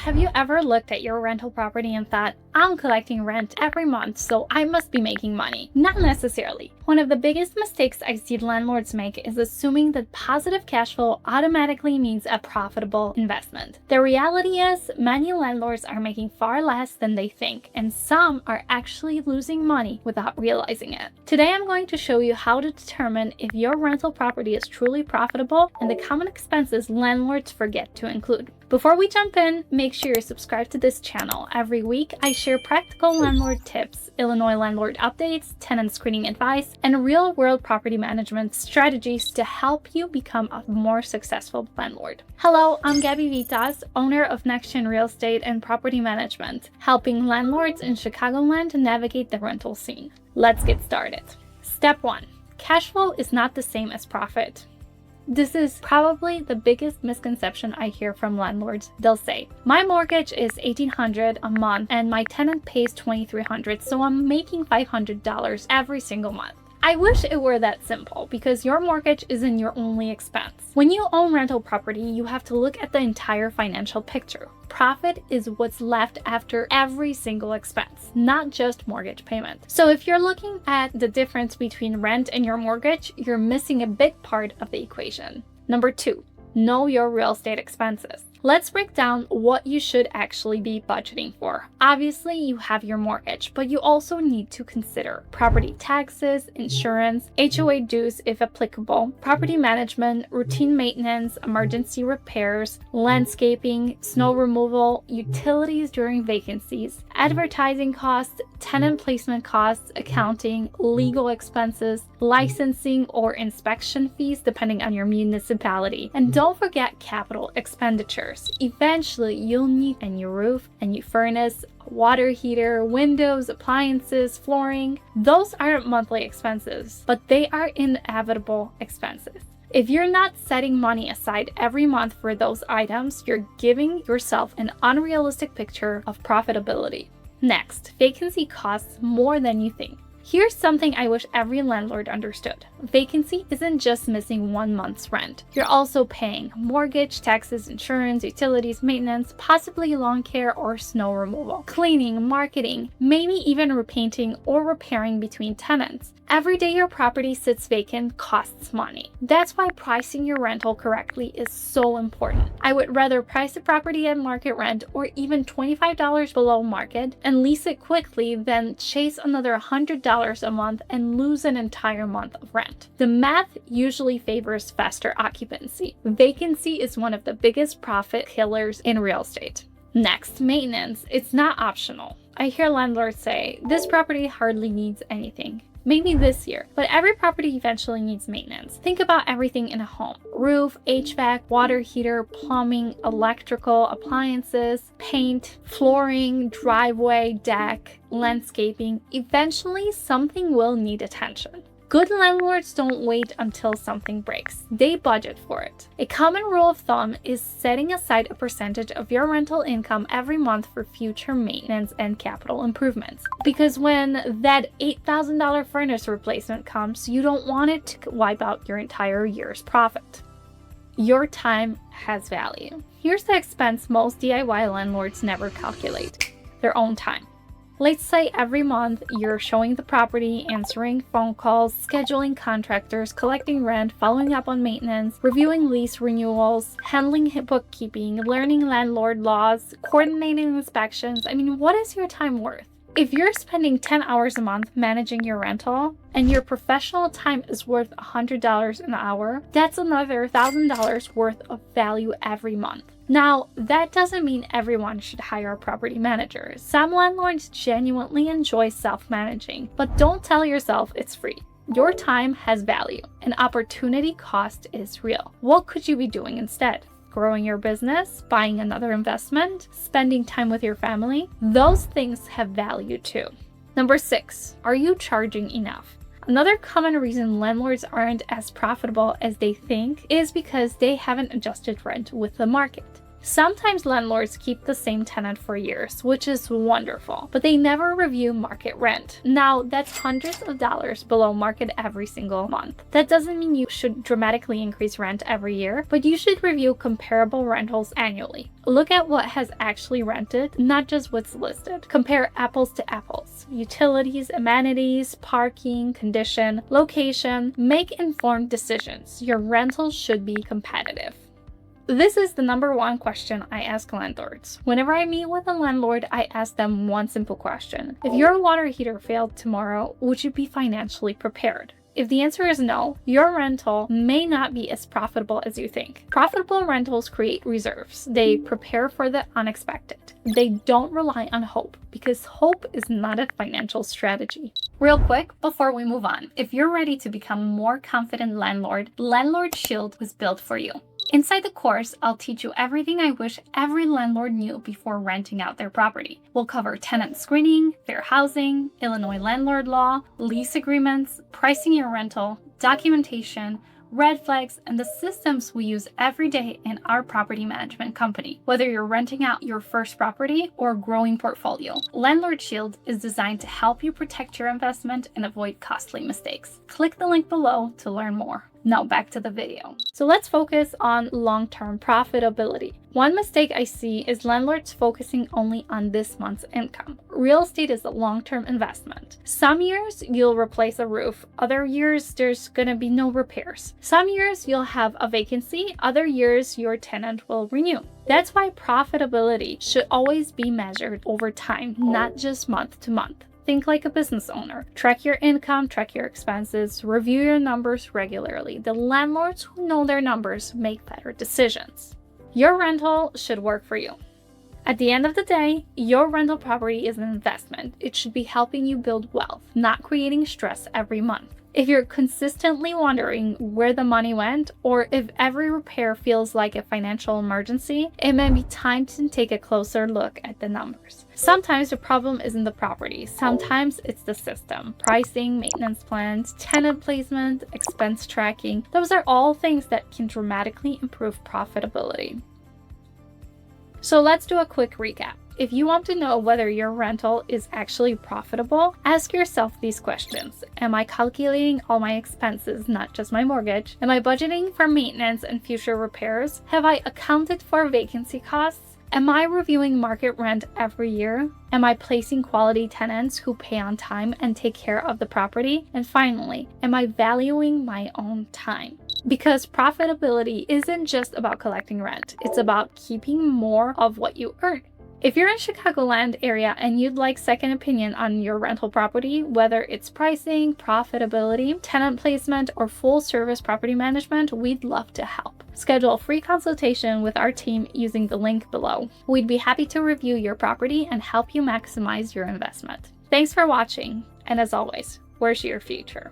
Have you ever looked at your rental property and thought, I'm collecting rent every month, so I must be making money? Not necessarily. One of the biggest mistakes I see landlords make is assuming that positive cash flow automatically means a profitable investment. The reality is, many landlords are making far less than they think, and some are actually losing money without realizing it. Today, I'm going to show you how to determine if your rental property is truly profitable and the common expenses landlords forget to include. Before we jump in, make sure you're subscribed to this channel. Every week, I share practical landlord tips, Illinois landlord updates, tenant screening advice, and real-world property management strategies to help you become a more successful landlord. Hello, I'm Gabi Witas, owner of Nex-Gen Real Estate and Property Management, helping landlords in Chicagoland navigate the rental scene. Let's get started. Step 1. Cash flow is not the same as profit. This is probably the biggest misconception I hear from landlords. They'll say, my mortgage is $1,800 a month and my tenant pays $2,300, so I'm making $500 every single month. I wish it were that simple, because your mortgage isn't your only expense. When you own rental property, you have to look at the entire financial picture. Profit is what's left after every single expense, not just mortgage payment. So if you're looking at the difference between rent and your mortgage, you're missing a big part of the equation. Number 2, know your real estate expenses. Let's break down what you should actually be budgeting for. Obviously, you have your mortgage, but you also need to consider property taxes, insurance, HOA dues if applicable, property management, routine maintenance, emergency repairs, landscaping, snow removal, utilities during vacancies, advertising costs, tenant placement costs, accounting, legal expenses, licensing or inspection fees depending on your municipality. And don't forget capital expenditures. Eventually, you'll need a new roof, a new furnace, a water heater, windows, appliances, flooring. Those aren't monthly expenses, but they are inevitable expenses. If you're not setting money aside every month for those items, you're giving yourself an unrealistic picture of profitability. Next, vacancy costs more than you think. Here's something I wish every landlord understood. Vacancy isn't just missing 1 month's rent. You're also paying mortgage, taxes, insurance, utilities, maintenance, possibly lawn care or snow removal, cleaning, marketing, maybe even repainting or repairing between tenants. Every day your property sits vacant costs money. That's why pricing your rental correctly is so important. I would rather price a property at market rent or even $25 below market and lease it quickly than chase another $100 a month and lose an entire month of rent. The math usually favors faster occupancy. Vacancy is one of the biggest profit killers in real estate. Next, maintenance. It's not optional. I hear landlords say, this property hardly needs anything. Maybe this year, but every property eventually needs maintenance. Think about everything in a home: roof, HVAC, water heater, plumbing, electrical, appliances, paint, flooring, driveway, deck, landscaping. Eventually, something will need attention. Good landlords don't wait until something breaks. They budget for it. A common rule of thumb is setting aside a percentage of your rental income every month for future maintenance and capital improvements. Because when that $8,000 furnace replacement comes, you don't want it to wipe out your entire year's profit. Your time has value. Here's the expense most DIY landlords never calculate: their own time. Let's say every month you're showing the property, answering phone calls, scheduling contractors, collecting rent, following up on maintenance, reviewing lease renewals, handling bookkeeping, learning landlord laws, coordinating inspections. What is your time worth? If you're spending 10 hours a month managing your rental and your professional time is worth $100 an hour, that's another $1,000 worth of value every month. Now, that doesn't mean everyone should hire a property manager. Some landlords genuinely enjoy self-managing, but don't tell yourself it's free. Your time has value, and opportunity cost is real. What could you be doing instead? Growing your business, buying another investment, spending time with your family? Those things have value too. Number 6, are you charging enough? Another common reason landlords aren't as profitable as they think is because they haven't adjusted rent with the market. Sometimes landlords keep the same tenant for years, which is wonderful, but they never review market rent. Now, that's hundreds of dollars below market every single month. That doesn't mean you should dramatically increase rent every year, but you should review comparable rentals annually. Look at what has actually rented, not just what's listed. Compare apples to apples. Utilities, amenities, parking, condition, location. Make informed decisions. Your rentals should be competitive. This is the number one question I ask landlords. Whenever I meet with a landlord, I ask them one simple question. If your water heater failed tomorrow, would you be financially prepared? If the answer is no, your rental may not be as profitable as you think. Profitable rentals create reserves. They prepare for the unexpected. They don't rely on hope, because hope is not a financial strategy. Real quick, before we move on, if you're ready to become a more confident landlord, Landlord Shield was built for you. Inside the course, I'll teach you everything I wish every landlord knew before renting out their property. We'll cover tenant screening, fair housing, Illinois landlord law, lease agreements, pricing your rental, documentation, red flags, and the systems we use every day in our property management company. Whether you're renting out your first property or growing portfolio, Landlord Shield is designed to help you protect your investment and avoid costly mistakes. Click the link below to learn more. Now back to the video. So let's focus on long-term profitability. One mistake I see is landlords focusing only on this month's income. Real estate is a long-term investment. Some years you'll replace a roof, other years there's gonna be no repairs. Some years you'll have a vacancy, other years your tenant will renew. That's why profitability should always be measured over time, not just month to month. Think like a business owner. Track your income, track your expenses, review your numbers regularly. The landlords who know their numbers make better decisions. Your rental should work for you. At the end of the day, your rental property is an investment. It should be helping you build wealth, not creating stress every month. If you're consistently wondering where the money went, or if every repair feels like a financial emergency, it may be time to take a closer look at the numbers. Sometimes the problem isn't the property, sometimes it's the system. Pricing, maintenance plans, tenant placement, expense tracking, those are all things that can dramatically improve profitability. So let's do a quick recap. If you want to know whether your rental is actually profitable, ask yourself these questions. Am I calculating all my expenses, not just my mortgage? Am I budgeting for maintenance and future repairs? Have I accounted for vacancy costs? Am I reviewing market rent every year? Am I placing quality tenants who pay on time and take care of the property? And finally, am I valuing my own time? Because profitability isn't just about collecting rent, it's about keeping more of what you earn. If you're in Chicagoland area and you'd like second opinion on your rental property, whether it's pricing, profitability, tenant placement, or full service property management, we'd love to help. Schedule a free consultation with our team using the link below. We'd be happy to review your property and help you maximize your investment. Thanks for watching, and as always, where's your future?